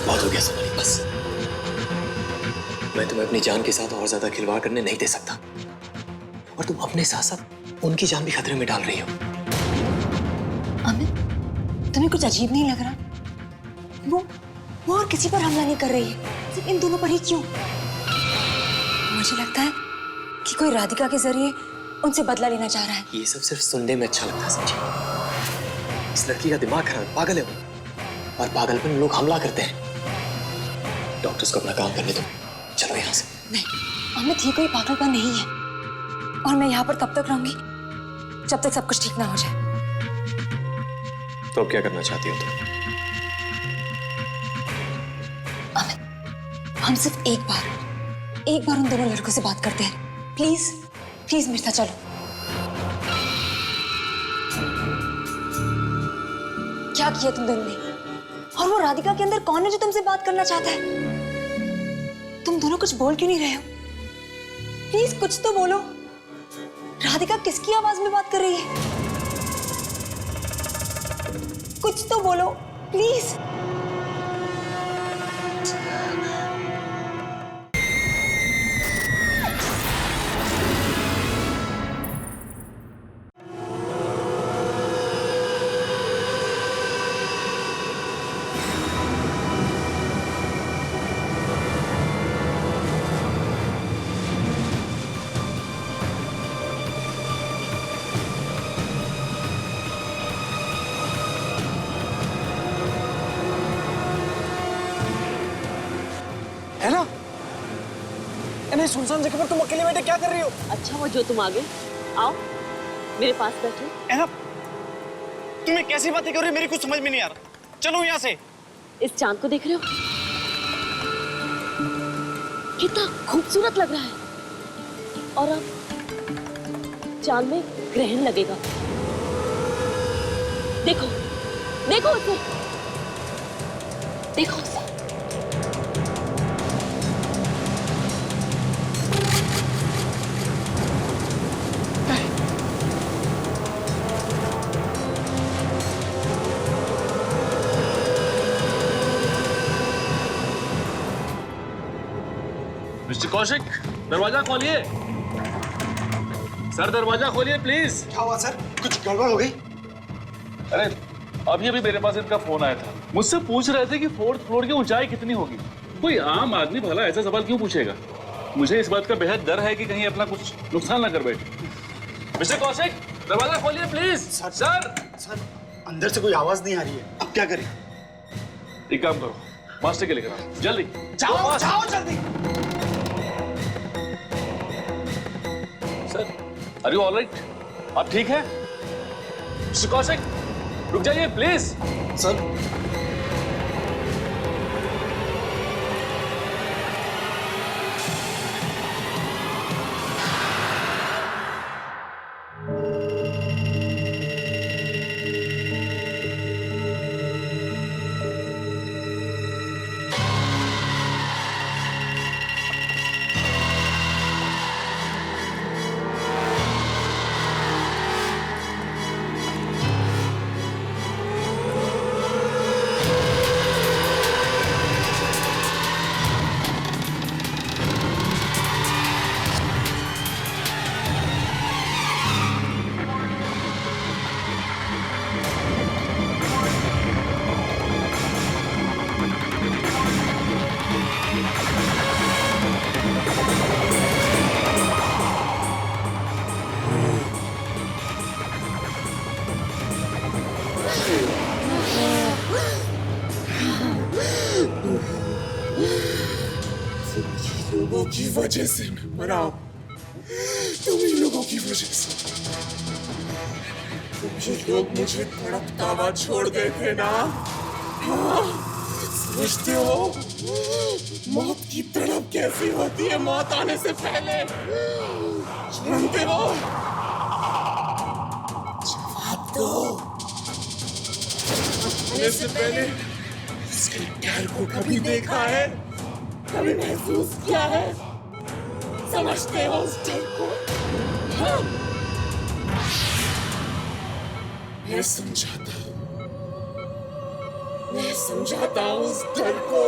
बहुत हो गया सोनाली, बस। मैं तुम्हें अपनी जान के साथ और ज्यादा खिलवाड़ करने नहीं दे सकता, और तुम अपने साथ साथ उनकी जान भी खतरे में डाल रही हो। अमित, तुम्हें कुछ अजीब नहीं लग रहा? वो और किसी पर हमला नहीं कर रही है, सिर्फ इन दोनों पर ही क्यों? मुझे लगता है कि कोई राधिका के जरिए उनसे बदला लेना चाह रहा है। ये सब सिर्फ सुनने में अच्छा लगता है, समझे? इस लड़की का दिमाग खराब, पागल है वो, और पागलपन में लोग हमला करते हैं। डॉक्टर्स को अपना काम करने दो, चलो यहाँ से। नहीं अमित, ये कोई पागलपन नहीं है, और मैं यहाँ पर तब तक रहूंगी जब तक सब कुछ ठीक ना हो जाए। तो अब क्या करना चाहती हो तुम? अमित, हम सिर्फ एक बार उन दोनों लड़कों से बात करते हैं। प्लीज प्लीज मेरे साथ चलो। क्या किया तुम दोनों ने? और वो राधिका के अंदर कौन है जो तुमसे बात करना चाहता है? तुम दोनों कुछ बोल क्यों नहीं रहे हो? प्लीज कुछ तो बोलो। राधिका किसकी आवाज में बात कर रही है? कुछ तो बोलो प्लीज। है ना? इन्हें सुनसान जगह पर तुम अकेले बैठे क्या कर रही हो? अच्छा वो जो तुम आ गए, आओ मेरे पास बैठो। है ना? तुम्हें कैसी बातें कर रही हो, मेरी कुछ समझ में नहीं आ रहा। चलो यहाँ से। इस चांद को देख रहे हो? कितना खूबसूरत लग रहा है। और अब चांद में ग्रहण लगेगा। देखो देखो उसे, देखो उसे। मिस्टर कौशिक, दरवाजा खोलिए। सर दरवाजा खोलिए प्लीज। क्या हुआ सर? कुछ गड़बड़ हो गई? अरे अभी अभी मेरे पास इनका फोन आया था, मुझसे पूछ रहे थे कि 4th फ्लोर की ऊंचाई कितनी होगी। कोई आम आदमी भला ऐसा सवाल क्यों पूछेगा? मुझे इस बात का बेहद डर है कि कहीं अपना कुछ नुकसान ना कर बैठे। मिस्टर कौशिक, दरवाजा खोलिए प्लीज। सर अंदर से कोई आवाज नहीं आ रही है, अब क्या करें? एक काम करो, मास्टर के लेकर आओ जल्दी। जाओ जाओ जल्दी। Sir are you alright? आप ठीक है? मिस्टर कौशिक रुक जाइए प्लीज। सर लोगों की वजह से मैं मरा हूं, तुम ही लोगों की वजह से। तुम ही लोग मुझे तड़पता हुआ छोड़ गए थे ना? हाँ, समझते हो मौत की तड़प कैसी होती है मौत आने से पहले? जानते हो? जवाब दो। आने से पहले उसके डर को कभी देखा है? कभी महसूस किया है? समझते हो उस डर को? हाँ? मैं समझाता हूं, मैं समझाता हूँ उस डर को।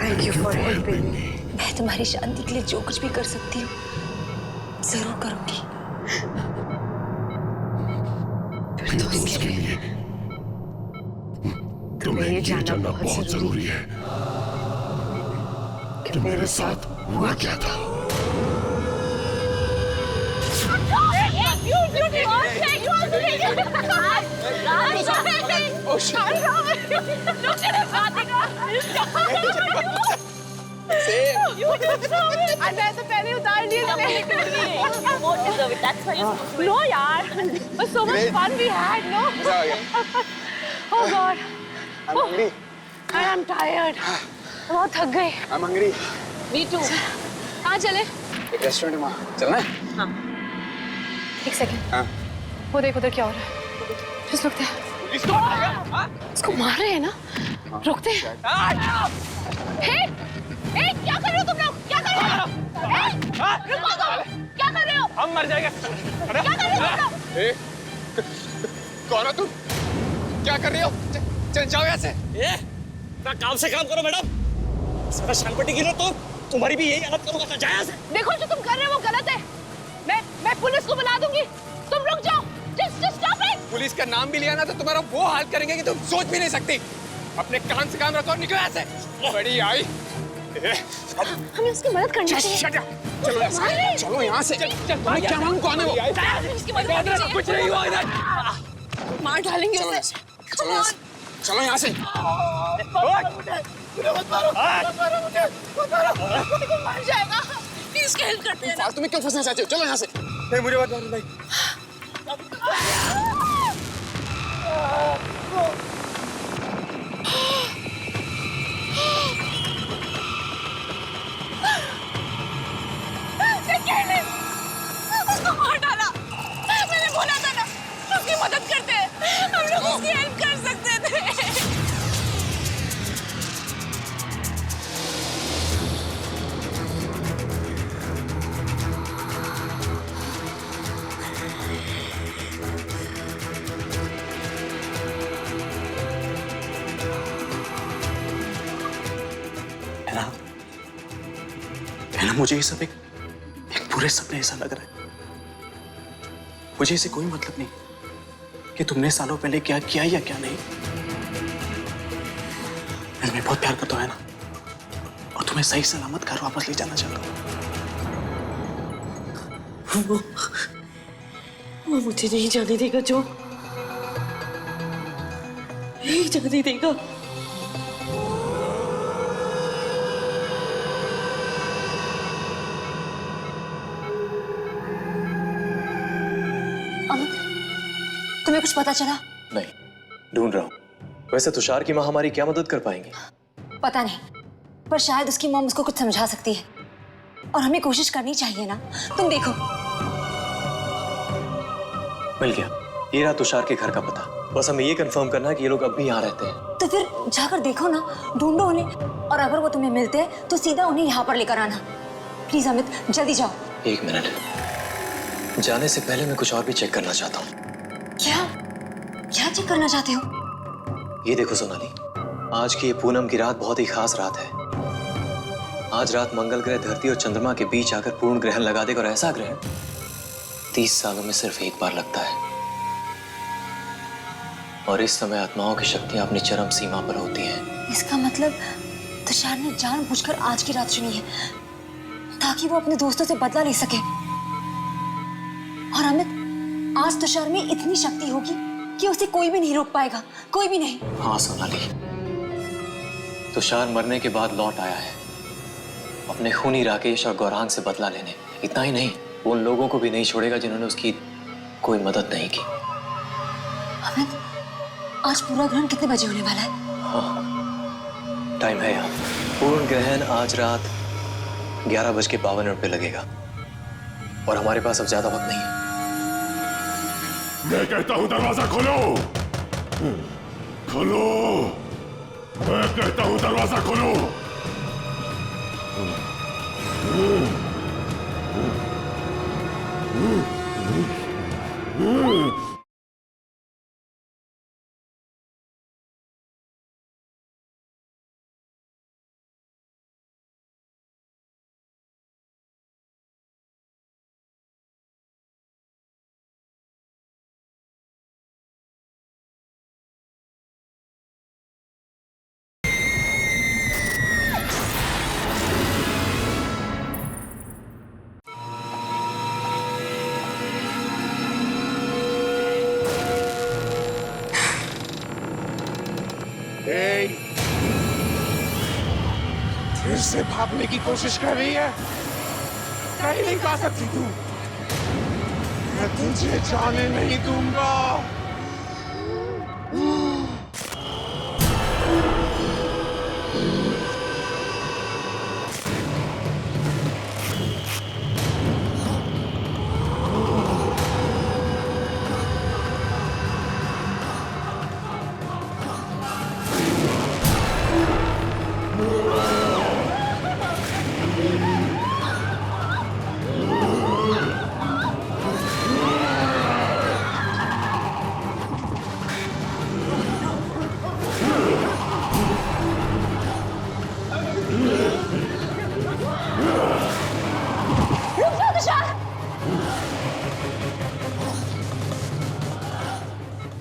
Thank you for helping me. मैं तुम्हारी शांति के लिए जो कुछ भी कर सकती हूँ जरूर करूंगी। फिर तो उसके लिए तुम्हें ये जानना बहुत जरूरी है कि मेरे साथ हुआ क्या था। मैं तो पहले उतार लिया। नो यार, but so much fun we had, no? Oh God, I am tired. बहुत थक गई। I'm hungry. Me too. कहाँ चले? एक रेस्टोरेंट में चलना है? हाँ। एक सेकंड। हाँ। वो देख उधर क्या हो रहा है? जिस रुकते हैं। इसको मार रहे हैं ना? रुकते हैं। हे, हे, क्या कर रहे हो तुम लोग? क्या कर रहे हो? हे, रुको तुम। क्या कर रहे हो? हम मर जाएंगे। क्या कर रहे हो तुम लोग? कौन हो तुम? क्या कर रही हो? चल जाओ यहाँ से। ना काम से काम करो मैडम। सारा शानपट्टी गिरो तो तुम्हारी भी यही हालत करूंगा। जाए यहाँ से। देखो जो तुम कर रहे हो वो गलत है। मैं पुलिस को बुला दूंगी। तुम रुक जाओ। Just stop it. पुलिस का नाम भी लिया ना तो तुम्हारा वो हाल करेंगे कि तुम सोच भी नहीं सकती। अपने कान से काम रखो और निकलो यहाँ से। बड़ी आई। हमें उसकी मदद करनी चाहिए। चलो यहाँ से। चलो यहाँ से। तुम्हें क्या मालूम कौन है वो? उसकी मदद करनी चाहिए। कुछ नहीं हुआ इधर। मार डालेंगे उसे। चलो यहाँ से। चलो यहाँ से। मर जाएगा। प्लीज हेल्प करते हैं ना। फालतू में क्यों फंसना चाहते हो? चलो यहाँ से। नहीं मुझे मत मारो भाई। उसको मार डाला। मैंने बोला था ना उसकी मदद करते हैं। हम लोग उसकी हेल्प कर सकते थे। है ना मुझे ये सब एक पूरे सपने ऐसा लग रहा है। मुझे इसे कोई मतलब नहीं कि तुमने सालों पहले क्या किया या क्या नहीं। मैं तुम्हें बहुत प्यार करता हूं, है ना, और तुम्हें सही सलामत घर वापस ले जाना चाहता हूं। वो मुझे नहीं जाने देगा जो, नहीं जाने देगा। तुम्हें कुछ पता चला? नहीं, ढूंढ रहा हूं। वैसे तुषार की माँ हमारी क्या मदद कर पाएंगे? पता नहीं, पर शायद उसकी मॉम उसको कुछ समझा सकती है और हमें कोशिश करनी चाहिए ना। तुम देखो। मिल गया, ये रहा तुषार के घर का पता। बस हमें ये कंफर्म करना है कि ये लोग अब भी यहाँ रहते हैं। तो फिर जाकर देखो ना, ढूंढो उन्हें, और अगर वो तुम्हें मिलते हैं तो सीधा उन्हें यहाँ पर लेकर आना। प्लीज अमित, जल्दी जाओ। एक मिनट, जाने से पहले मैं कुछ और भी चेक करना चाहता हूँ। क्या क्या चेक करना चाहते हो? ये देखो सोनाली, आज की ये पूनम की रात बहुत ही खास रात है। आज रात मंगल ग्रह धरती और चंद्रमा के बीच आकर पूर्ण ग्रहण लगा देगा, और ऐसा ग्रहण 30 सालों में सिर्फ एक बार लगता है। और इस समय आत्माओं की शक्तियां अपनी चरम सीमा पर होती हैं। इसका मतलब तुषार ने जानबूझकर आज की रात चुनी है ताकि वो अपने दोस्तों से बदला ले सके। और अमित, आज तुषार में इतनी शक्ति होगी कि उसे कोई भी नहीं रोक पाएगा, कोई भी नहीं। हाँ सोनाली, तुषार मरने के बाद लौट आया है अपने खूनी राकेश और गौरांग से बदला लेने। इतना ही नहीं, वो उन लोगों को भी नहीं छोड़ेगा जिन्होंने उसकी कोई मदद नहीं की। अमित, आज पूरा ग्रहण कितने बजे होने वाला है? हाँ, टाइम है यार। पूर्ण ग्रहण आज रात 11:52 पे लगेगा और हमारे पास अब ज्यादा वक्त नहीं है। मैं कहता हूं दरवाजा खोलो, खोलो। मैं कहता हूं दरवाजा खोलो। फिर से भागने की कोशिश कर रही है। कहीं नहीं जा सकती तू। मैं तुझे जाने नहीं दूंगा।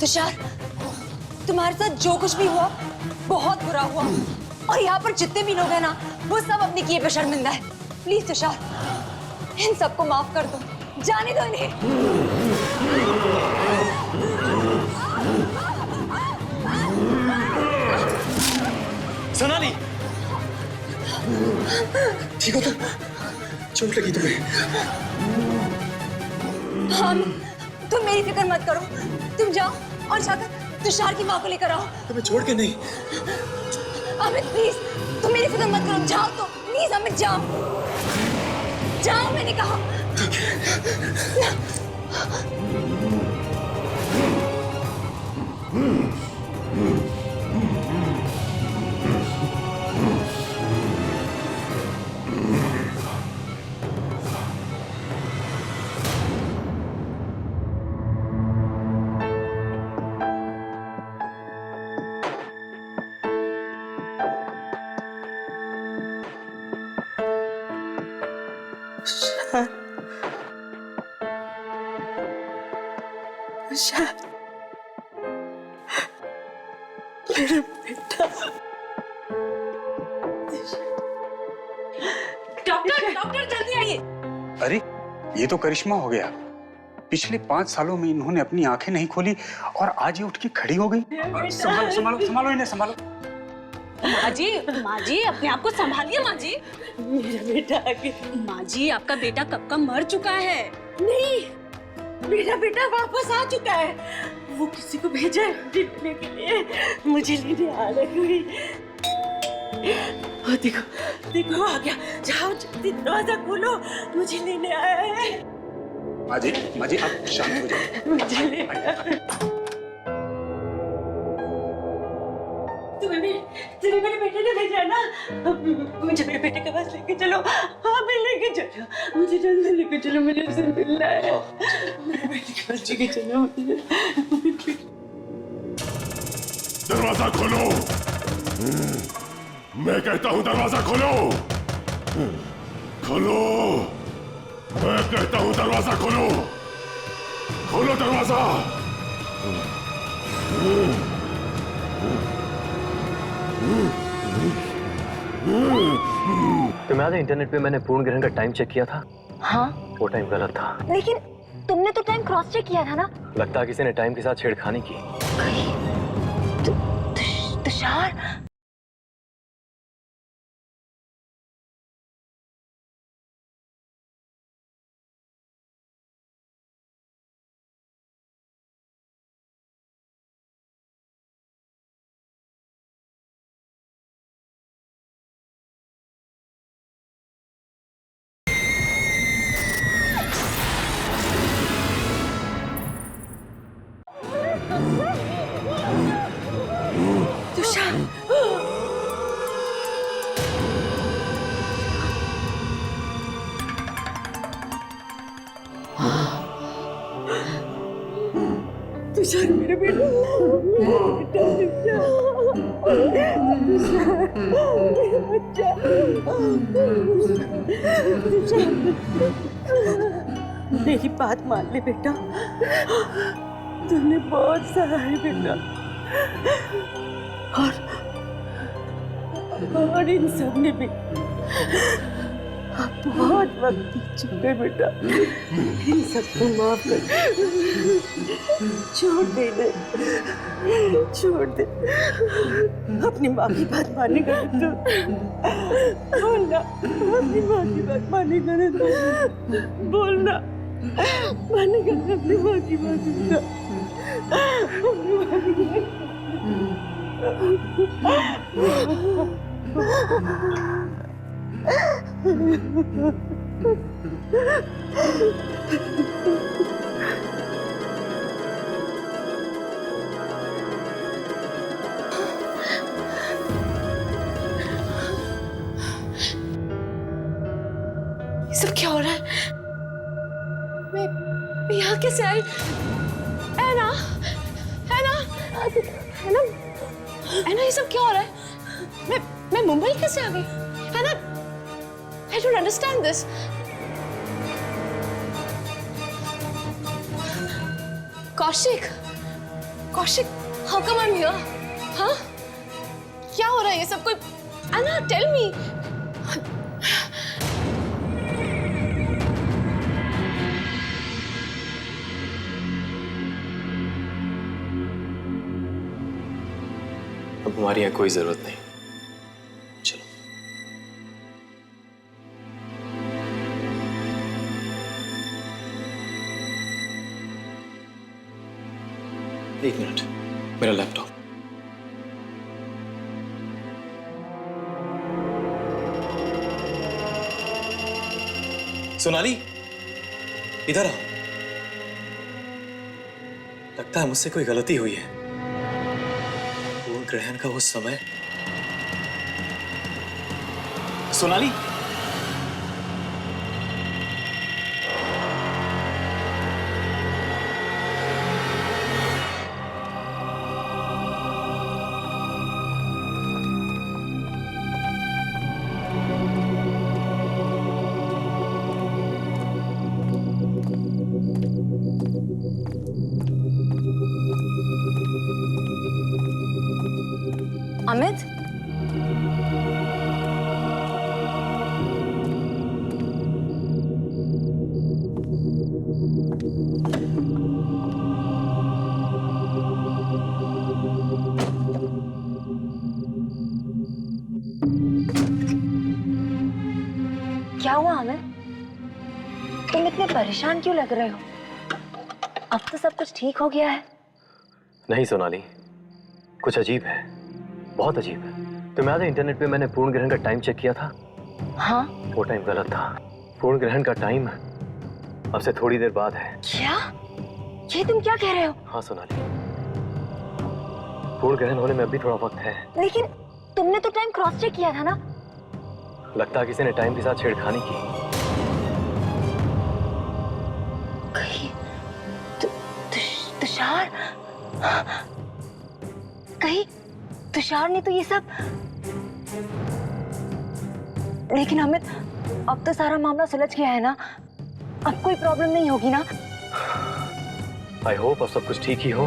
तुषार, तुम्हारे साथ जो कुछ भी हुआ बहुत बुरा हुआ और यहाँ पर जितने भी लोग हैं ना, वो सब अपने किए पे शर्मिंदा है। प्लीज तुषार, इन सबको माफ कर दो, जाने दो इन्हें। सोनाली, ठीक हो तुम? चोट लगी तुम्हें? हाँ, तुम मेरी फिक्र मत करो। तुम जाओ और जाकर तुषार की माँ को लेकर आओ। तुम्हें छोड़ के नहीं। अमित प्लीज, तुम मेरी फिक्र मत करो। जाओ तो प्लीज अमित, जाओ जाओ, मैंने कहा। ठीक है। मेरा बेटा। डॉक्टर जल्दी आइए। अरे ये तो करिश्मा हो गया। पिछले 5 सालों में इन्होंने अपनी आंखें नहीं खोली और आज ये उठ के खड़ी हो गई। संभालो संभालो संभालो इन्हें, संभालो। माँ जी अपने आप को संभालिए माँ जी। मेरा बेटा आगे। माँ जी, आपका बेटा कब का मर चुका है। नहीं, मेरा बेटा वापस आ चुका है। वो किसी को भेजा है लेने के लिए, मुझे लेने आ रही। ओ देखो देखो आ गया। जाओ जल्दी दरवाजा खोलो, मुझे लेने आया है। माँ जी आप शांत हो जाओ। मुझे लेने तुम्हें मेरे बेटे ने भेजा ना, मुझे मेरे बेटे के पास लेके चलो। हाँ मैं लेके चलो, मुझे जल्दी लेके चलो, मुझे उससे मिलना है। मेरे बेटे के पास लेके चलो मुझे। दरवाजा खोलो। मैं कहता हूं दरवाजा खोलो। खोलो, मैं कहता हूं दरवाजा खोलो। खोलो दरवाजा। तुम्हें याद है इंटरनेट पे मैंने पूर्ण ग्रहण का टाइम चेक किया था? हाँ, वो टाइम गलत था। लेकिन तुमने तो टाइम क्रॉस चेक किया था ना? लगता है किसी ने टाइम के साथ छेड़खानी की। तुषार, तुषार, तुषार मेरे बेटा, मेरी बात मान ले बेटा, तुमने बहुत सहा है बेटा, और इन सब ने भी बहुत वक्त बीत चुके बेटा, इन सबको माफ कर, छोड़ दे, छोड़ दे, अपनी माँ की बात मानेगा तो बोलना, अपनी माँ की बात मानेगा ना तो बोलना, मानेगा अपनी माँ की बात सुनना, अपनी माँ की बात। ये सब क्या हो रहा है? मैं यहाँ कैसे आई? ऐना, ऐना, ऐना, ऐना, ये सब क्या हो रहा है? मैं मुंबई कैसे आ गई? ऐना, I don't understand this. Kaushik, Kaushik, how come I'm here? हाँ? क्या हो रहा है ये सब? कोई, Anna, tell me. अब हमारी यहाँ कोई जरूरत नहीं। चलो। एक मिनट, मेरा लैपटॉप। सोनाली, इधर आओ। लगता है मुझसे कोई गलती हुई है। पूर्ण ग्रहण का वो समय। सोनाली, अमित, क्या हुआ अमित? तुम इतने परेशान क्यों लग रहे हो? अब तो सब कुछ ठीक हो गया है। नहीं सोनाली, कुछ अजीब है, बहुत अजीब है। तुम्हें याद है इंटरनेट पे मैंने पूर्ण ग्रहण का टाइम चेक किया था? हाँ? वो टाइम गलत था। पूर्ण ग्रहण का टाइम अब से थोड़ी देर बाद है। क्या? ये तुम क्या कह रहे हो? हाँ सोनाली, पूर्ण ग्रहण होने में अभी थोड़ा वक्त है। लेकिन तुमने तो टाइम क्रॉस चेक किया था ना? लगता है किसी ने टाइम के साथ छेड़खानी की। कहीं तुषार, कहीं तुषार ने तो ये सब। लेकिन अमित, अब तो सारा मामला सुलझ गया है ना? अब कोई प्रॉब्लम नहीं होगी ना? आई होप अब सब कुछ ठीक ही हो।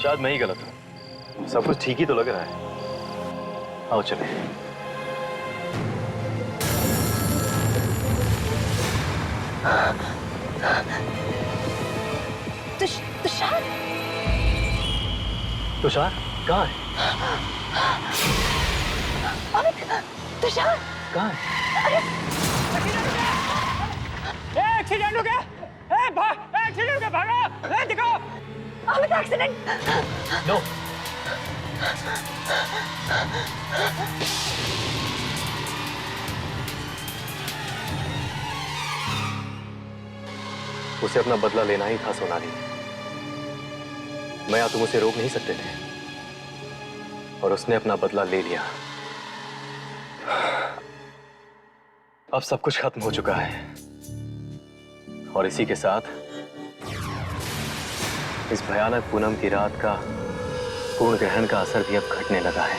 शायद मैं ही गलत हूँ। सब कुछ ठीक ही तो लग रहा है। आओ चले। तुषार तुषार कहाँ है? तुषार कहाँ है? एक्सीडेंट हो गया। एक्सीडेंट हो गया, भागो। दिखाओ। अमित एक्सीडेंट। नो। उसे अपना बदला लेना ही था सोनाली। मैं या तुम उसे रोक नहीं सकते थे और उसने अपना बदला ले लिया। अब सब कुछ खत्म हो चुका है और इसी के साथ इस भयानक पूनम की रात का पूर्ण ग्रहण का असर भी अब घटने लगा है।